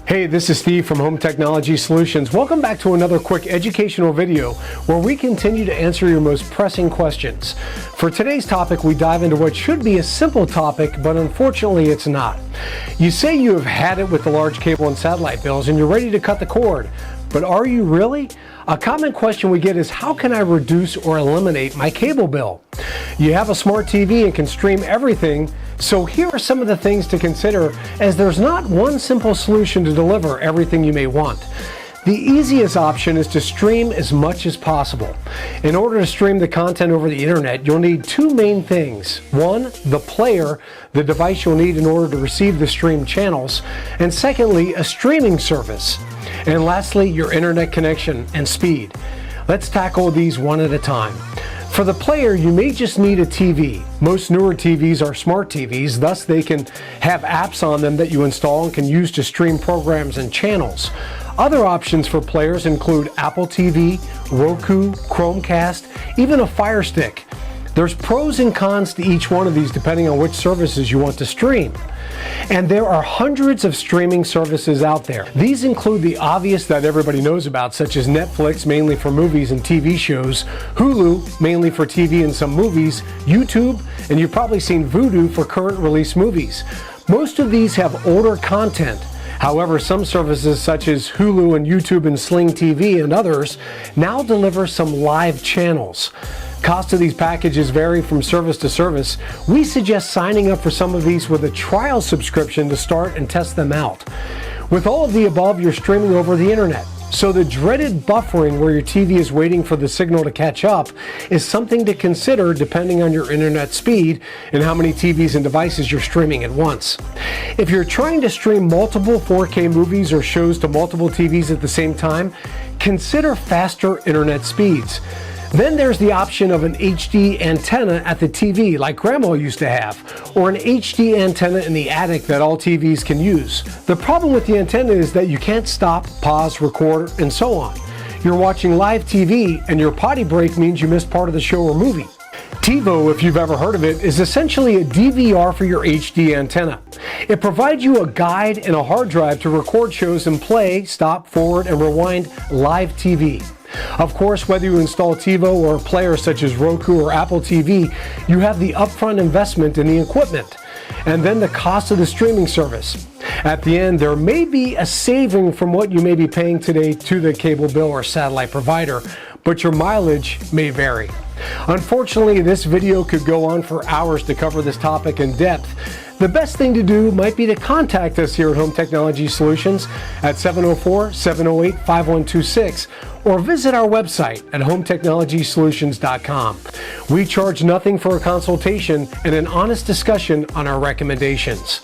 Hey, this is Steve from Home Technology Solutions. Welcome back to another quick educational video where we continue to answer your most pressing questions. For today's topic, we dive into what should be a simple topic, but unfortunately it's not. You say you have had it with the large cable and satellite bills and you're ready to cut the cord, but are you really? A common question we get is, how can I reduce or eliminate my cable bill? You have a smart TV and can stream everything, so here are some of the things to consider, as there's not one simple solution to deliver everything you may want. The easiest option is to stream as much as possible. In order to stream the content over the internet, you'll need two main things. One, the player, the device you'll need in order to receive the stream channels, and secondly, a streaming service. And lastly, your internet connection and speed. Let's tackle these one at a time. For the player, you may just need a TV. Most newer TVs are smart TVs, thus they can have apps on them that you install and can use to stream programs and channels. Other options for players include Apple TV, Roku, Chromecast, even a Fire Stick. There's pros and cons to each one of these depending on which services you want to stream. And there are hundreds of streaming services out there. These include the obvious that everybody knows about, such as Netflix, mainly for movies and TV shows, Hulu, mainly for TV and some movies, YouTube, and you've probably seen Vudu for current release movies. Most of these have older content. However, some services such as Hulu and YouTube and Sling TV and others now deliver some live channels. Cost of these packages vary from service to service. We suggest signing up for some of these with a trial subscription to start and test them out. With all of the above, you're streaming over the internet. So the dreaded buffering where your TV is waiting for the signal to catch up is something to consider depending on your internet speed and how many TVs and devices you're streaming at once. If you're trying to stream multiple 4K movies or shows to multiple TVs at the same time, consider faster internet speeds. Then there's the option of an HD antenna at the TV like Grandma used to have, or an HD antenna in the attic that all TVs can use. The problem with the antenna is that you can't stop, pause, record, and so on. You're watching live TV and your potty break means you missed part of the show or movie. TiVo, if you've ever heard of it, is essentially a DVR for your HD antenna. It provides you a guide and a hard drive to record shows and play, stop, forward, and rewind live TV. Of course, whether you install TiVo or a player such as Roku or Apple TV, you have the upfront investment in the equipment, and then the cost of the streaming service. At the end, there may be a saving from what you may be paying today to the cable bill or satellite provider, but your mileage may vary. Unfortunately, this video could go on for hours to cover this topic in depth. The best thing to do might be to contact us here at Home Technology Solutions at 704-708-5126 or visit our website at hometechnologysolutions.com. We charge nothing for a consultation and an honest discussion on our recommendations.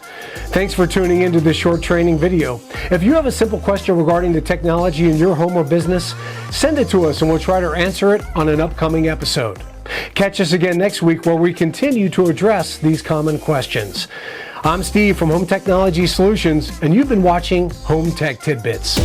Thanks for tuning into this short training video. If you have a simple question regarding the technology in your home or business, send it to us and we'll try to answer it on an upcoming episode. Catch us again next week where we continue to address these common questions. I'm Steve from Home Technology Solutions, and you've been watching Home Tech Tidbits.